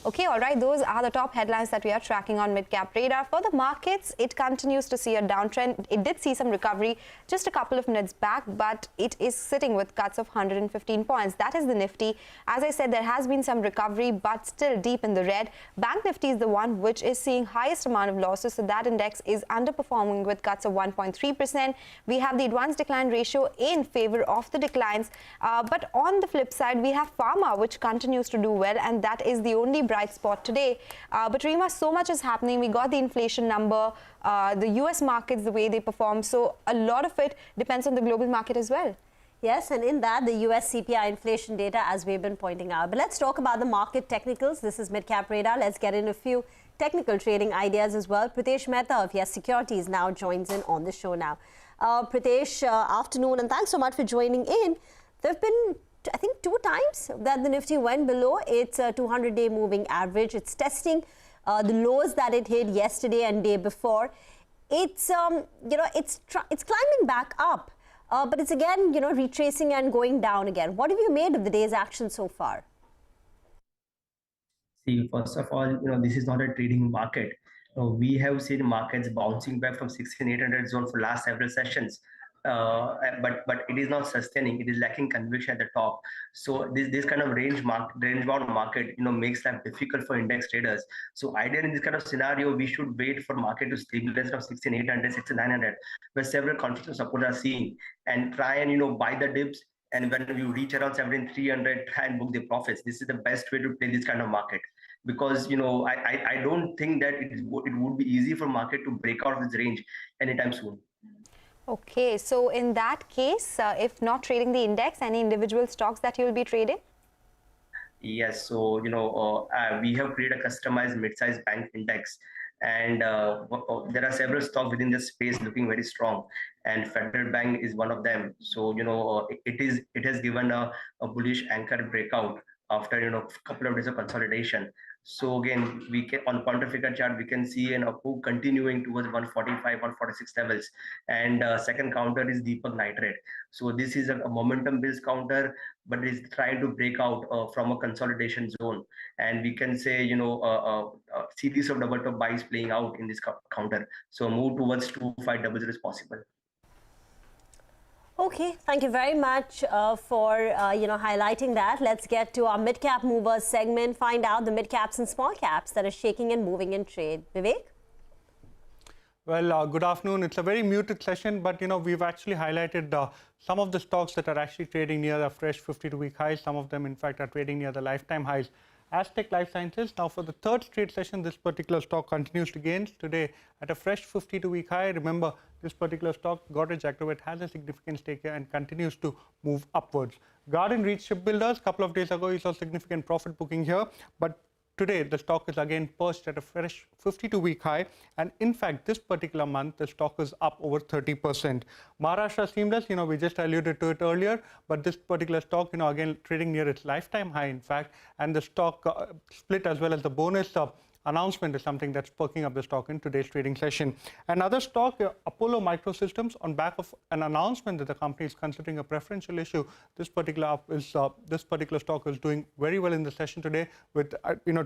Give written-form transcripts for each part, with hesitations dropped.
Okay, all right, those are the top headlines that we are tracking on Midcap Radar. For the markets, it continues to see a downtrend. It did see some recovery just a couple of minutes back, but it is sitting with cuts of 115 points. That is the Nifty. As I said, there has been some recovery, but still deep in the red. Bank Nifty is the one which is seeing highest amount of losses, so that index is underperforming with cuts of 1.3%. We have the advanced decline ratio in favor of the declines, but on the flip side, we have Pharma, which continues to do well, and that is the only bright spot today. But Rima, so much is happening. We got the inflation number, the US markets, the way they perform. So a lot of it depends on the global market as well. Yes, and in that, the US CPI inflation data, as we've been pointing out. But let's talk about the market technicals. This is Midcap Radar. Let's get in a few technical trading ideas as well. Pritesh Mehta of Yes Securities now joins in on the show now. Pritesh, afternoon, and thanks so much for joining in. There have been, I think, 2 times that the Nifty went below its 200-day moving average. It's testing the lows that it hit yesterday and day before. It's it's climbing back up, but it's again retracing and going down again. What have you made of the day's action so far? See, first of all, this is not a trading market. We have seen markets bouncing back from 16,800 zone for last several sessions. But it is not sustaining. It is lacking conviction at the top. So this kind of range-bound market makes life difficult for index traders. So ideally in this kind of scenario, we should wait for market to stabilize from 16,800, 16,900, where several conflicts of support are seen, and try and buy the dips. And when you reach around 17,300, try and book the profits. This is the best way to play this kind of market, because I don't think that it would be easy for market to break out of this range anytime soon. Okay, so in that case, if not trading the index, any individual stocks that you will be trading? Yes, so we have created a customized mid-sized bank index, and there are several stocks within this space looking very strong, and Federal Bank is one of them. So it has given a bullish anchor breakout after a couple of days of consolidation. So again, we can, on quantifier chart, we can see an upmove continuing towards 145, 146 levels. And second counter is Deepak Nitrate. So this is a momentum based counter, but it is trying to break out from a consolidation zone. And we can say, a series of double top buys playing out in this counter. So move towards 2500 is possible. Okay, thank you very much for highlighting that. Let's get to our mid-cap movers segment, find out the mid-caps and small caps that are shaking and moving in trade. Vivek? Well, good afternoon. It's a very muted session, but we've actually highlighted some of the stocks that are actually trading near the fresh 52-week highs. Some of them, in fact, are trading near the lifetime highs. Aztec Life Sciences, now for the third straight session, this particular stock continues to gain today at a fresh 52-week high. Remember, this particular stock, Godrej Agrovet, has a significant stake here and continues to move upwards. Garden Reach Shipbuilders, a couple of days ago, you saw significant profit booking here, but today, the stock is again perched at a fresh 52-week high, and in fact, this particular month, the stock is up over 30%. Maharashtra Seamless, we just alluded to it earlier, but this particular stock, again, trading near its lifetime high, in fact, and the stock split as well as the bonus announcement is something that's perking up the stock in today's trading session. Another stock, Apollo Microsystems, on back of an announcement that the company is considering a preferential issue. This particular stock is doing very well in the session today with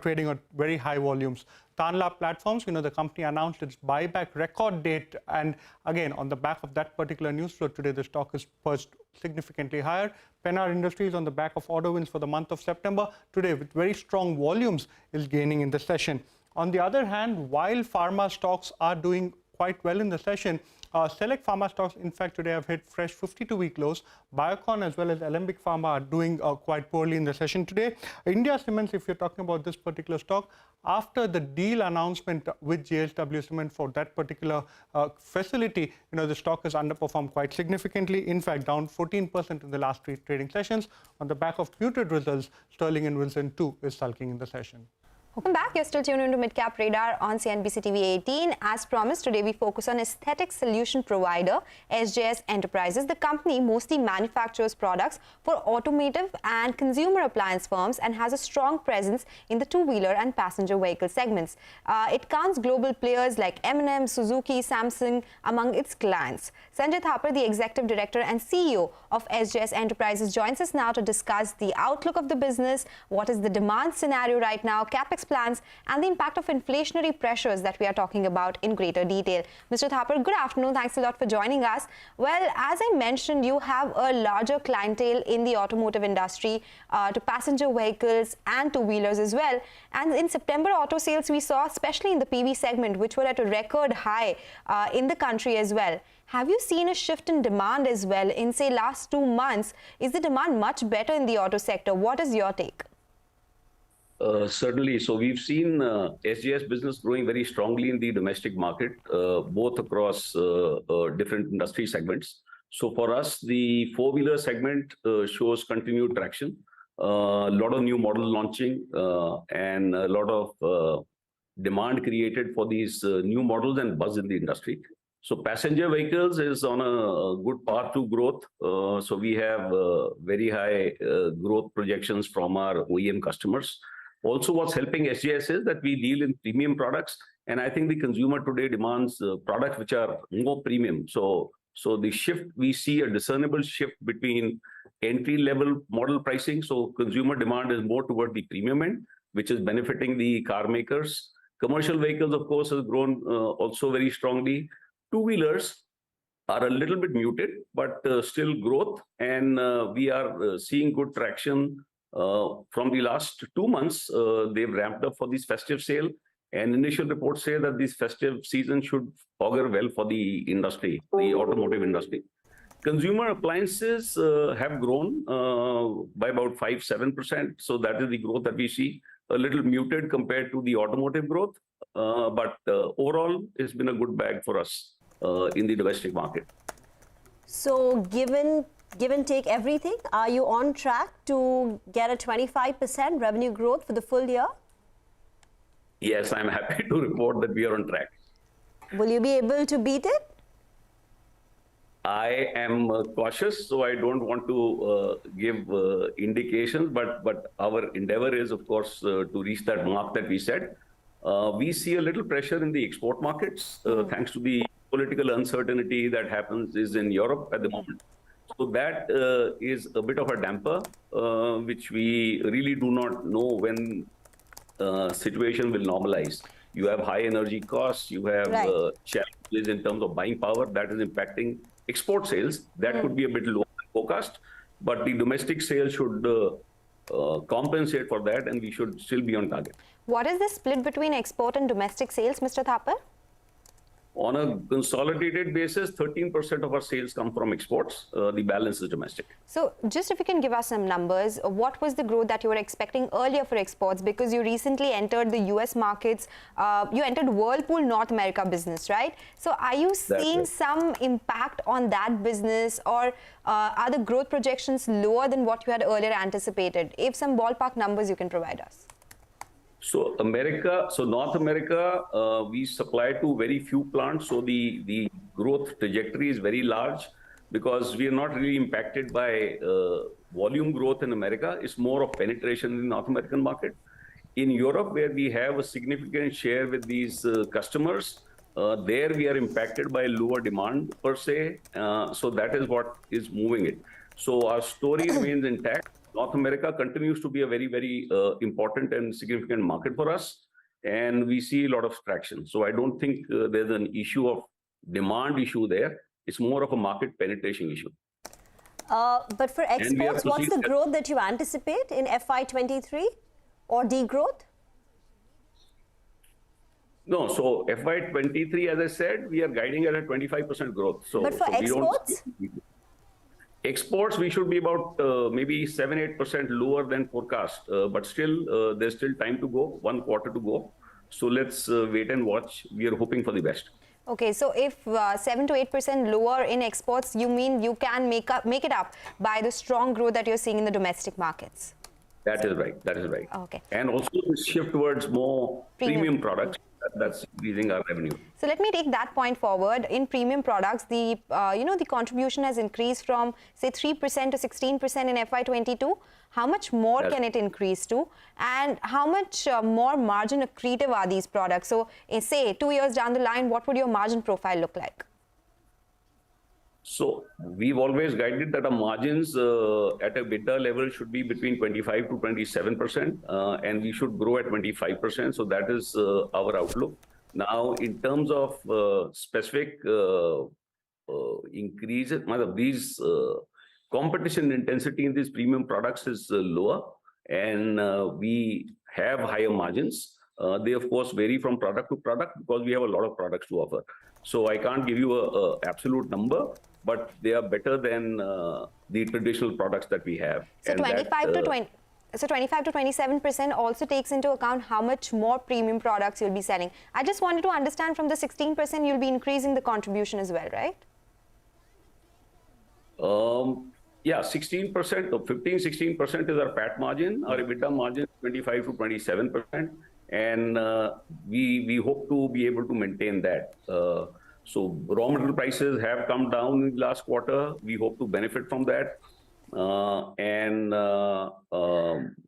trading at very high volumes. Tanla Platforms, the company announced its buyback record date, and again on the back of that particular news flow today, the stock is perched significantly higher. Pennar Industries, on the back of order wins for the month of September, today with very strong volumes, is gaining in the session. On the other hand, while pharma stocks are doing quite well in the session, select pharma stocks, in fact, today have hit fresh 52-week lows. Biocon as well as Alembic Pharma are doing quite poorly in the session today. India Cements, if you're talking about this particular stock, after the deal announcement with JSW Cement for that particular facility, the stock has underperformed quite significantly. In fact, down 14% in the last 3 trading sessions. On the back of muted results, Sterling and Wilson too is sulking in the session. Welcome back. You're still tuned into Midcap Radar on CNBC-TV18. As promised, today we focus on aesthetic solution provider SJS Enterprises. The company mostly manufactures products for automotive and consumer appliance firms and has a strong presence in the two-wheeler and passenger vehicle segments. It counts global players like M&M, Suzuki, Samsung among its clients. Sanjay Thapar, the Executive Director and CEO of SJS Enterprises, joins us now to discuss the outlook of the business, what is the demand scenario right now, capex capex plans, and the impact of inflationary pressures that we are talking about in greater detail. Mr. Thapar, good afternoon. Thanks a lot for joining us. Well, as I mentioned, you have a larger clientele in the automotive industry to passenger vehicles and two-wheelers as well. And in September auto sales, we saw, especially in the PV segment, which were at a record high in the country as well. Have you seen a shift in demand as well in, say, last 2 months? Is the demand much better in the auto sector? What is your take? Certainly. So we've seen SGS business growing very strongly in the domestic market, both across different industry segments. So for us, the four-wheeler segment shows continued traction. A lot of new model launching and a lot of demand created for these new models and buzz in the industry. So passenger vehicles is on a good path to growth. So we have very high growth projections from our OEM customers. Also, what's helping SGS is that we deal in premium products. And I think the consumer today demands products which are more premium. So the shift, we see a discernible shift between entry-level model pricing. So consumer demand is more toward the premium end, which is benefiting the car makers. Commercial vehicles, of course, has grown also very strongly. Two-wheelers are a little bit muted, but still growth. And we are seeing good traction from the last 2 months. They've ramped up for this festive sale. And initial reports say that this festive season should augur well for the industry, the automotive industry. Consumer appliances have grown by about 5-7%. So that is the growth that we see. A little muted compared to the automotive growth. But overall, it's been a good bag for us in the domestic market. So given take everything, are you on track to get a 25% revenue growth for the full year? Yes, I'm happy to report that we are on track. Will you be able to beat it? I am cautious, so I don't want to give indications, but our endeavor is, of course, to reach that mark that we said. We see a little pressure in the export markets, thanks to the political uncertainty that happens is in Europe at the moment. So that is a bit of a damper, which we really do not know when situation will normalize. You have high energy costs, you have challenges in terms of buying power that is impacting export sales. That could be a bit lower than forecast, but the domestic sales should compensate for that, and we should still be on target. What is the split between export and domestic sales, Mr. Thapar? On a consolidated basis, 13% of our sales come from exports. The balance is domestic. So just if you can give us some numbers, what was the growth that you were expecting earlier for exports? Because you recently entered the US markets, you entered Whirlpool North America business, right? So are you seeing some impact on that business, or are the growth projections lower than what you had earlier anticipated? If some ballpark numbers you can provide us. So North America, we supply to very few plants. So the growth trajectory is very large because we are not really impacted by volume growth in America. It's more of penetration in the North American market. In Europe, where we have a significant share with these customers, there we are impacted by lower demand per se. So that is what is moving it. So our story remains intact. North America continues to be a very, very important and significant market for us, and we see a lot of traction. So I don't think there's an issue of demand issue there. It's more of a market penetration issue. But for exports, what's the growth that you anticipate in FY23 or degrowth? No, so FY23, as I said, we are guiding at a 25% growth. So, but for exports? Exports, we should be about maybe 7-8% lower than forecast, but still, there's still time to go, 1 quarter to go. So let's wait and watch. We are hoping for the best. Okay, so if 7 to 8% lower in exports, you mean you can make it up by the strong growth that you're seeing in the domestic markets? That is right. That is right. Okay. And also the shift towards more premium products. That's increasing our revenue. So let me take that point forward. In premium products, the the contribution has increased from say 3% to 16% in FY22. How much more can it increase to, and how much more margin accretive are these products? So say 2 years down the line, what would your margin profile look like? So we've always guided that our margins at a EBITDA level should be between 25 to 27%, and we should grow at 25%. So that is our outlook. Now, in terms of specific increases, these competition intensity in these premium products is lower, and we have higher margins. They, of course, vary from product to product because we have a lot of products to offer. So I can't give you an absolute number, but they are better than the traditional products that we have. So 25 to 27% also takes into account how much more premium products you'll be selling. I just wanted to understand, from the 16%, you'll be increasing the contribution as well, right? Yeah, 16% or 15-16% is our PAT margin. Our EBITDA margin 25 to 27%, and we hope to be able to maintain that. So raw material prices have come down in the last quarter. We hope to benefit from that.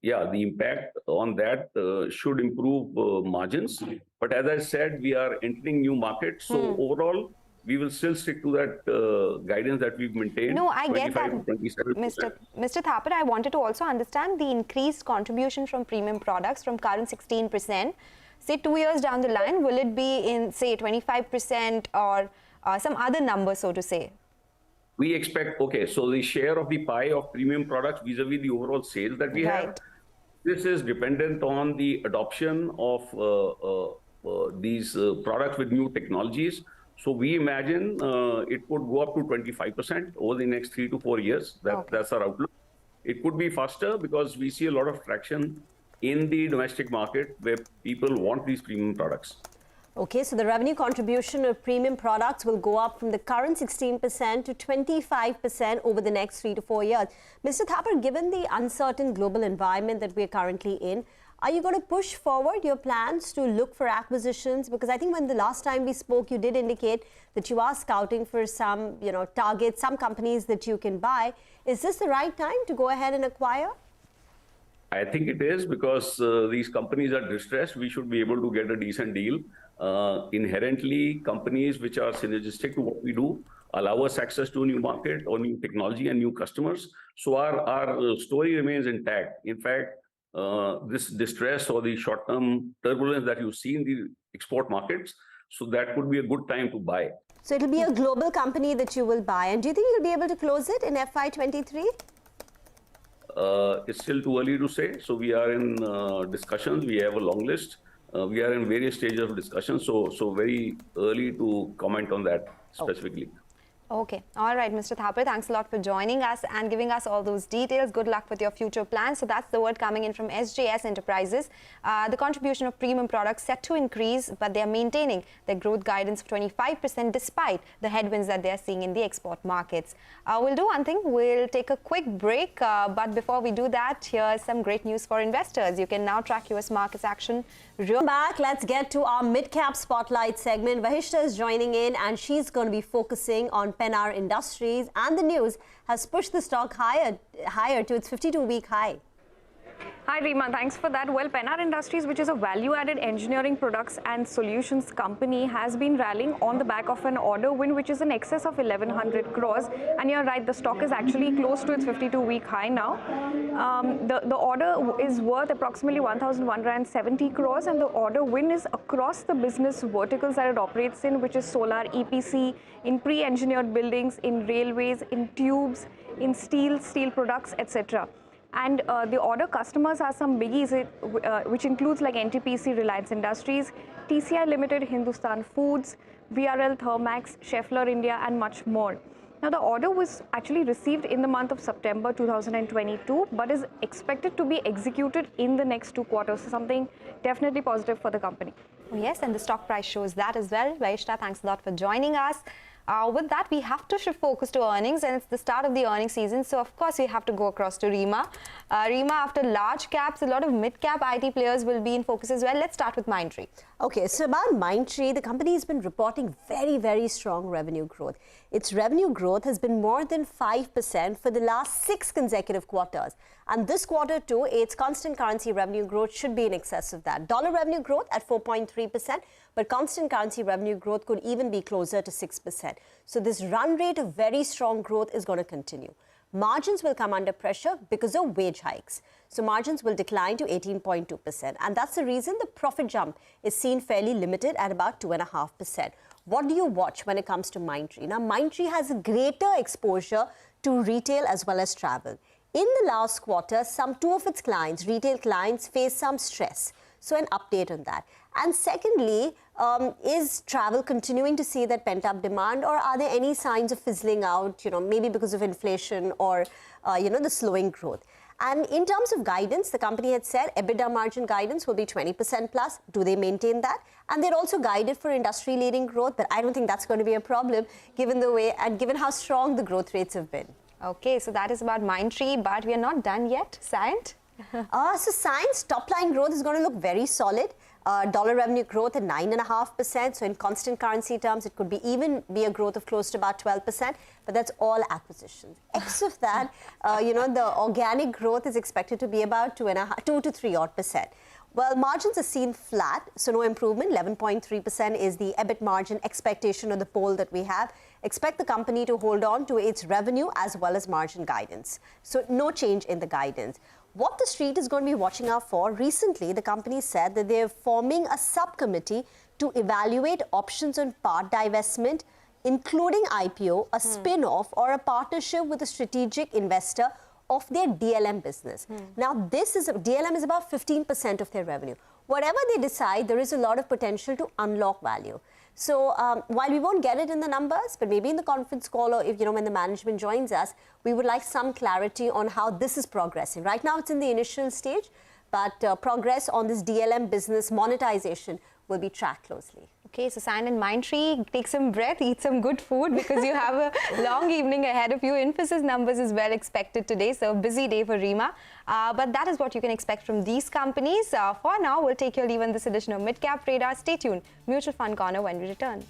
Yeah, the impact on that should improve margins. But as I said, we are entering new markets. So overall, we will still stick to that guidance that we've maintained. No, I get that, 27%. Mr. Thapar. I wanted to also understand the increased contribution from premium products from current 16%. Say 2 years down the line, will it be in, say, 25% or some other number, so to say? We expect, okay, so the share of the pie of premium products vis-a-vis the overall sales that we have, this is dependent on the adoption of these products with new technologies. So we imagine it could go up to 25% over the next 3 to 4 years. That's our outlook. It could be faster because we see a lot of traction in the domestic market where people want these premium products. Okay, so the revenue contribution of premium products will go up from the current 16% to 25% over the next 3 to 4 years. Mr. Thapar, given the uncertain global environment that we're currently in, are you going to push forward your plans to look for acquisitions? Because I think when the last time we spoke, you did indicate that you are scouting for some, targets, some companies that you can buy. Is this the right time to go ahead and acquire? I think it is, because these companies are distressed. We should be able to get a decent deal. Inherently, companies which are synergistic to what we do allow us access to a new market or new technology and new customers. So our story remains intact. In fact, this distress or the short-term turbulence that you see in the export markets, so that could be a good time to buy. So it'll be a global company that you will buy. And do you think you'll be able to close it in FY23? It's still too early to say. So we are in discussions. We have a long list. We are in various stages of discussion. So very early to comment on that specifically. Okay. All right, Mr. Thapar, thanks a lot for joining us and giving us all those details. Good luck with your future plans. So that's the word coming in from SJS Enterprises. The contribution of premium products set to increase, but they are maintaining their growth guidance of 25% despite the headwinds that they are seeing in the export markets. We'll do one thing. We'll take a quick break. But before we do that, here's some great news for investors. You can now track US markets action. Back, let's get to our mid-cap spotlight segment. Vahishta is joining in, and she's going to be focusing on Pennar Industries, and the news has pushed the stock higher to its 52-week high. Hi Reema, thanks for that. Well, Pennar Industries, which is a value-added engineering products and solutions company, has been rallying on the back of an order win which is in excess of 1100 crores. And you're right, the stock is actually close to its 52-week high now. The order is worth approximately 1,170 crores, and the order win is across the business verticals that it operates in, which is solar, EPC, in pre-engineered buildings, in railways, in tubes, in steel products, etc. And the order customers are some biggies, which includes like NTPC, Reliance Industries, TCI Limited, Hindustan Foods, VRL Thermax, Schaeffler India, and much more. Now, the order was actually received in the month of September 2022, but is expected to be executed in the next 2 quarters. So something definitely positive for the company. Yes, and the stock price shows that as well. Vahishta, thanks a lot for joining us. With that, we have to shift focus to earnings, and it's the start of the earnings season. So, of course, we have to go across to Reema. Reema, after large caps, a lot of mid-cap IT players will be in focus as well. Let's start with Mindtree. Okay, so about Mindtree, the company has been reporting very, very strong revenue growth. Its revenue growth has been more than 5% for the last 6 consecutive quarters. And this quarter too, its constant currency revenue growth should be in excess of that. Dollar revenue growth at 4.3%, but constant currency revenue growth could even be closer to 6%. So this run rate of very strong growth is going to continue. Margins will come under pressure because of wage hikes. So margins will decline to 18.2%. And that's the reason the profit jump is seen fairly limited at about 2.5%. What do you watch when it comes to Mindtree? Now, Mindtree has a greater exposure to retail as well as travel. In the last quarter, two of its clients, retail clients, faced some stress. So an update on that. And secondly, is travel continuing to see that pent-up demand, or are there any signs of fizzling out, maybe because of inflation or, the slowing growth? And in terms of guidance, the company had said EBITDA margin guidance will be 20% plus. Do they maintain that? And they're also guided for industry-leading growth, but I don't think that's going to be a problem given the way and given how strong the growth rates have been. Okay, so that is about Mindtree, but we are not done yet. Cyient? So Cyient's top-line growth is going to look very solid. Dollar revenue growth at 9.5%. So in constant currency terms, it could be a growth of close to about 12%. But that's all acquisitions. Ex of that, the organic growth is expected to be about 2 to 3 odd percent. Well, margins are seen flat, so no improvement. 11.3% is the EBIT margin expectation of the poll that we have. Expect the company to hold on to its revenue as well as margin guidance. So no change in the guidance. What the street is going to be watching out for, recently the company said that they're forming a subcommittee to evaluate options on part divestment, including IPO, a spin-off or a partnership with a strategic investor of their DLM business. Now, DLM is about 15% of their revenue. Whatever they decide, there is a lot of potential to unlock value. So while we won't get it in the numbers, but maybe in the conference call or if, when the management joins us, we would like some clarity on how this is progressing. Right now, it's in the initial stage, but progress on this DLM business monetization will be tracked closely. Okay, so Cyient and Mindtree, take some breath, eat some good food because you have a long evening ahead of you. Infosys numbers is well expected today, so a busy day for Rima. But that is what you can expect from these companies. For now, we'll take your leave on this edition of Midcap Radar. Stay tuned. Mutual Fund Corner when we return.